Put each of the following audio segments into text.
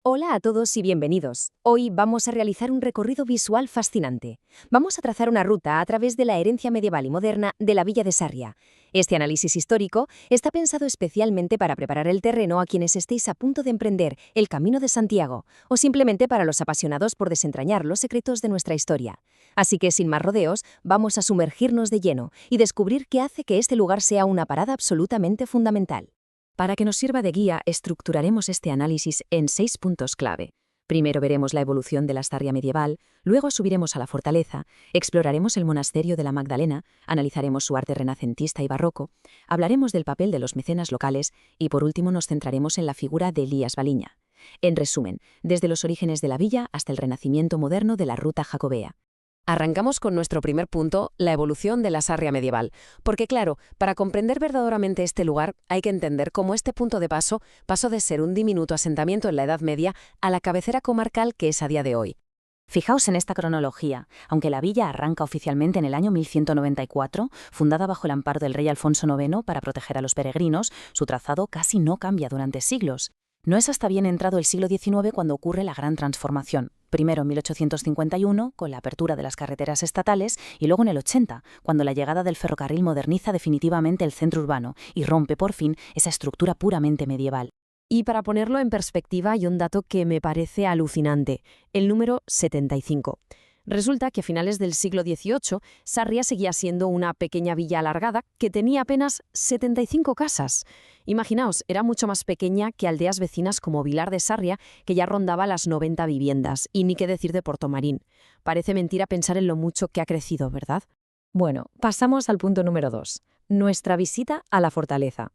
Hola a todos y bienvenidos. Hoy vamos a realizar un recorrido visual fascinante. Vamos a trazar una ruta a través de la herencia medieval y moderna de la Villa de Sarria. Este análisis histórico está pensado especialmente para preparar el terreno a quienes estéis a punto de emprender el Camino de Santiago o simplemente para los apasionados por desentrañar los secretos de nuestra historia. Así que sin más rodeos, vamos a sumergirnos de lleno y descubrir qué hace que este lugar sea una parada absolutamente fundamental. Para que nos sirva de guía, estructuraremos este análisis en 6 puntos clave. Primero veremos la evolución de la Sarria medieval, luego subiremos a la fortaleza, exploraremos el monasterio de la Magdalena, analizaremos su arte renacentista y barroco, hablaremos del papel de los mecenas locales y por último nos centraremos en la figura de Elías Baliña. En resumen, desde los orígenes de la villa hasta el renacimiento moderno de la ruta jacobea. Arrancamos con nuestro primer punto, la evolución de la Sarria medieval. Porque claro, para comprender verdaderamente este lugar hay que entender cómo este punto de paso pasó de ser un diminuto asentamiento en la Edad Media a la cabecera comarcal que es a día de hoy. Fijaos en esta cronología. Aunque la villa arranca oficialmente en el año 1194, fundada bajo el amparo del rey Alfonso IX para proteger a los peregrinos, su trazado casi no cambia durante siglos. No es hasta bien entrado el siglo XIX cuando ocurre la gran transformación. Primero en 1851, con la apertura de las carreteras estatales, y luego en el 80, cuando la llegada del ferrocarril moderniza definitivamente el centro urbano y rompe por fin esa estructura puramente medieval. Y para ponerlo en perspectiva hay un dato que me parece alucinante, el número 75. Resulta que a finales del siglo XVIII, Sarria seguía siendo una pequeña villa alargada que tenía apenas 75 casas. Imaginaos, era mucho más pequeña que aldeas vecinas como Vilar de Sarria, que ya rondaba las 90 viviendas, y ni qué decir de Portomarín. Parece mentira pensar en lo mucho que ha crecido, ¿verdad? Bueno, pasamos al punto número 2, nuestra visita a la fortaleza.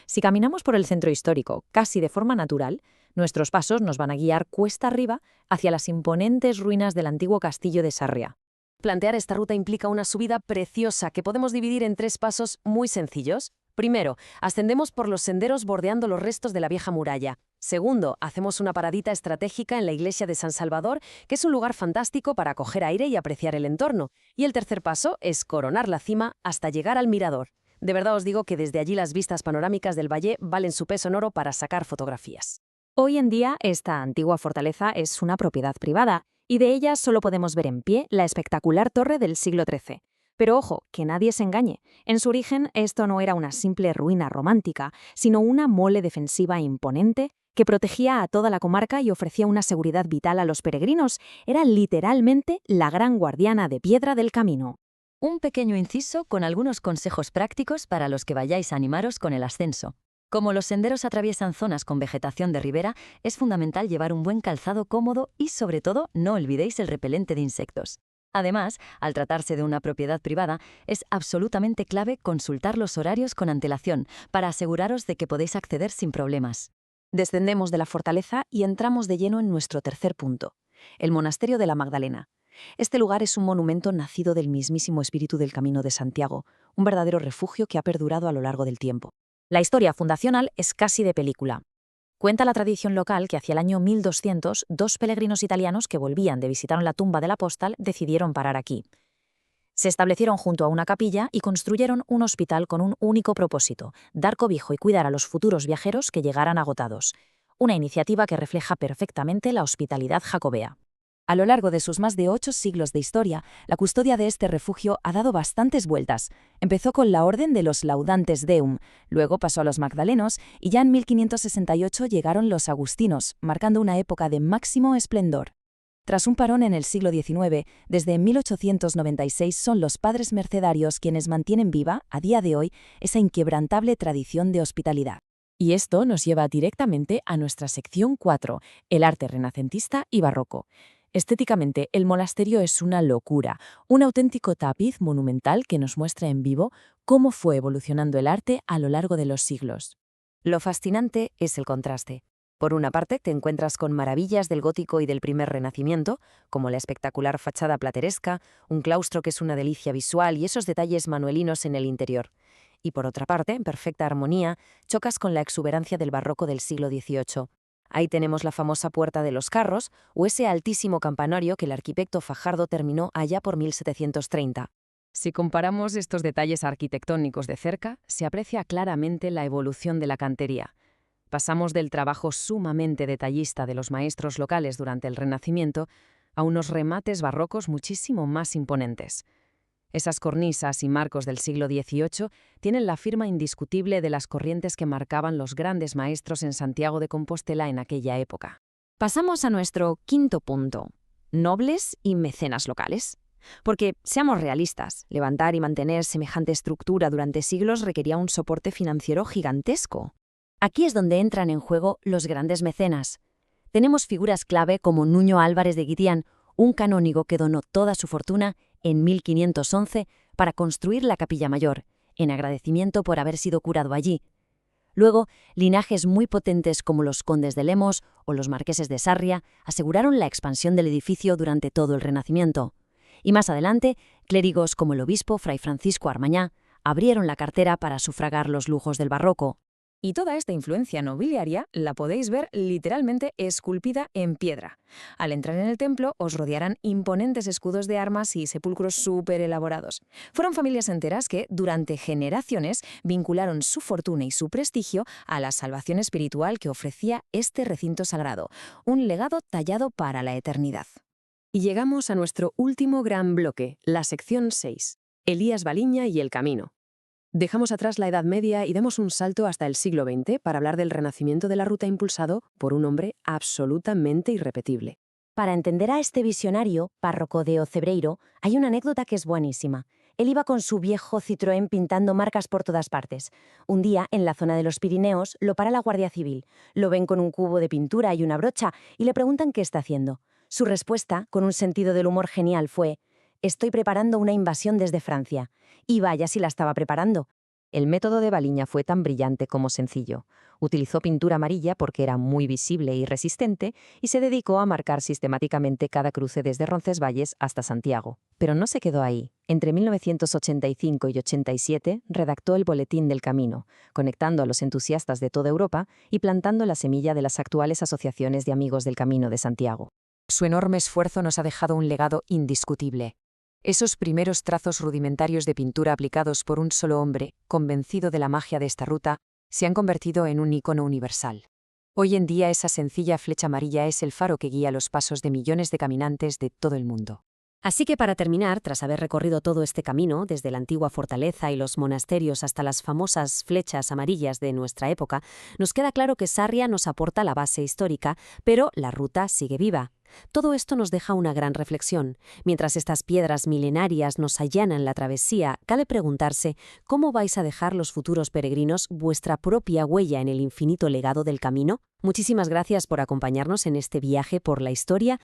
Si caminamos por el centro histórico casi de forma natural, nuestros pasos nos van a guiar cuesta arriba hacia las imponentes ruinas del antiguo castillo de Sarria. Plantear esta ruta implica una subida preciosa que podemos dividir en 3 pasos muy sencillos. Primero, ascendemos por los senderos bordeando los restos de la vieja muralla. Segundo, hacemos una paradita estratégica en la iglesia de San Salvador, que es un lugar fantástico para coger aire y apreciar el entorno. Y el tercer paso es coronar la cima hasta llegar al mirador. De verdad os digo que desde allí las vistas panorámicas del valle valen su peso en oro para sacar fotografías. Hoy en día, esta antigua fortaleza es una propiedad privada, y de ella solo podemos ver en pie la espectacular torre del siglo XIII. Pero ojo, que nadie se engañe. En su origen, esto no era una simple ruina romántica, sino una mole defensiva imponente que protegía a toda la comarca y ofrecía una seguridad vital a los peregrinos. Era literalmente la gran guardiana de piedra del camino. Un pequeño inciso con algunos consejos prácticos para los que vayáis a animaros con el ascenso. Como los senderos atraviesan zonas con vegetación de ribera, es fundamental llevar un buen calzado cómodo y, sobre todo, no olvidéis el repelente de insectos. Además, al tratarse de una propiedad privada, es absolutamente clave consultar los horarios con antelación para aseguraros de que podéis acceder sin problemas. Descendemos de la fortaleza y entramos de lleno en nuestro tercer punto, el monasterio de la Magdalena. Este lugar es un monumento nacido del mismísimo espíritu del Camino de Santiago, un verdadero refugio que ha perdurado a lo largo del tiempo. La historia fundacional es casi de película. Cuenta la tradición local que hacia el año 1200, 2 peregrinos italianos que volvían de visitar la tumba del apóstol decidieron parar aquí. Se establecieron junto a una capilla y construyeron un hospital con un único propósito: dar cobijo y cuidar a los futuros viajeros que llegaran agotados. Una iniciativa que refleja perfectamente la hospitalidad jacobea. A lo largo de sus más de 8 siglos de historia, la custodia de este refugio ha dado bastantes vueltas. Empezó con la Orden de los Laudantes Deum, luego pasó a los Magdalenos y ya en 1568 llegaron los agustinos, marcando una época de máximo esplendor. Tras un parón en el siglo XIX, desde 1896 son los padres mercedarios quienes mantienen viva, a día de hoy, esa inquebrantable tradición de hospitalidad. Y esto nos lleva directamente a nuestra sección 4, el arte renacentista y barroco. Estéticamente, el monasterio es una locura, un auténtico tapiz monumental que nos muestra en vivo cómo fue evolucionando el arte a lo largo de los siglos. Lo fascinante es el contraste. Por una parte, te encuentras con maravillas del gótico y del primer renacimiento, como la espectacular fachada plateresca, un claustro que es una delicia visual y esos detalles manuelinos en el interior. Y por otra parte, en perfecta armonía, chocas con la exuberancia del barroco del siglo XVIII. Ahí tenemos la famosa Puerta de los Carros o ese altísimo campanario que el arquitecto Fajardo terminó allá por 1730. Si comparamos estos detalles arquitectónicos de cerca, se aprecia claramente la evolución de la cantería. Pasamos del trabajo sumamente detallista de los maestros locales durante el Renacimiento a unos remates barrocos muchísimo más imponentes. Esas cornisas y marcos del siglo XVIII tienen la firma indiscutible de las corrientes que marcaban los grandes maestros en Santiago de Compostela en aquella época. Pasamos a nuestro quinto punto: nobles y mecenas locales. Porque, seamos realistas, levantar y mantener semejante estructura durante siglos requería un soporte financiero gigantesco. Aquí es donde entran en juego los grandes mecenas. Tenemos figuras clave como Nuño Álvarez de Guitián, un canónigo que donó toda su fortuna en 1511 para construir la Capilla Mayor, en agradecimiento por haber sido curado allí. Luego, linajes muy potentes como los condes de Lemos o los marqueses de Sarria aseguraron la expansión del edificio durante todo el Renacimiento. Y más adelante, clérigos como el obispo Fray Francisco Armañá abrieron la cartera para sufragar los lujos del barroco. Y toda esta influencia nobiliaria la podéis ver literalmente esculpida en piedra. Al entrar en el templo os rodearán imponentes escudos de armas y sepulcros súper elaborados. Fueron familias enteras que, durante generaciones, vincularon su fortuna y su prestigio a la salvación espiritual que ofrecía este recinto sagrado, un legado tallado para la eternidad. Y llegamos a nuestro último gran bloque, la sección 6, Elías Baliña y el Camino. Dejamos atrás la Edad Media y damos un salto hasta el siglo XX para hablar del renacimiento de la ruta impulsado por un hombre absolutamente irrepetible. Para entender a este visionario, párroco de Ocebreiro, hay una anécdota que es buenísima. Él iba con su viejo Citroën pintando marcas por todas partes. Un día, en la zona de los Pirineos, lo para la Guardia Civil. Lo ven con un cubo de pintura y una brocha y le preguntan qué está haciendo. Su respuesta, con un sentido del humor genial, fue: «Estoy preparando una invasión desde Francia». Y vaya si la estaba preparando. El método de Baliña fue tan brillante como sencillo. Utilizó pintura amarilla porque era muy visible y resistente y se dedicó a marcar sistemáticamente cada cruce desde Roncesvalles hasta Santiago. Pero no se quedó ahí. Entre 1985 y 87 redactó el Boletín del Camino, conectando a los entusiastas de toda Europa y plantando la semilla de las actuales asociaciones de amigos del Camino de Santiago. Su enorme esfuerzo nos ha dejado un legado indiscutible. Esos primeros trazos rudimentarios de pintura aplicados por un solo hombre, convencido de la magia de esta ruta, se han convertido en un icono universal. Hoy en día esa sencilla flecha amarilla es el faro que guía los pasos de millones de caminantes de todo el mundo. Así que para terminar, tras haber recorrido todo este camino, desde la antigua fortaleza y los monasterios hasta las famosas flechas amarillas de nuestra época, nos queda claro que Sarria nos aporta la base histórica, pero la ruta sigue viva. Todo esto nos deja una gran reflexión. Mientras estas piedras milenarias nos allanan la travesía, cabe preguntarse cómo vais a dejar los futuros peregrinos vuestra propia huella en el infinito legado del camino. Muchísimas gracias por acompañarnos en este viaje por la historia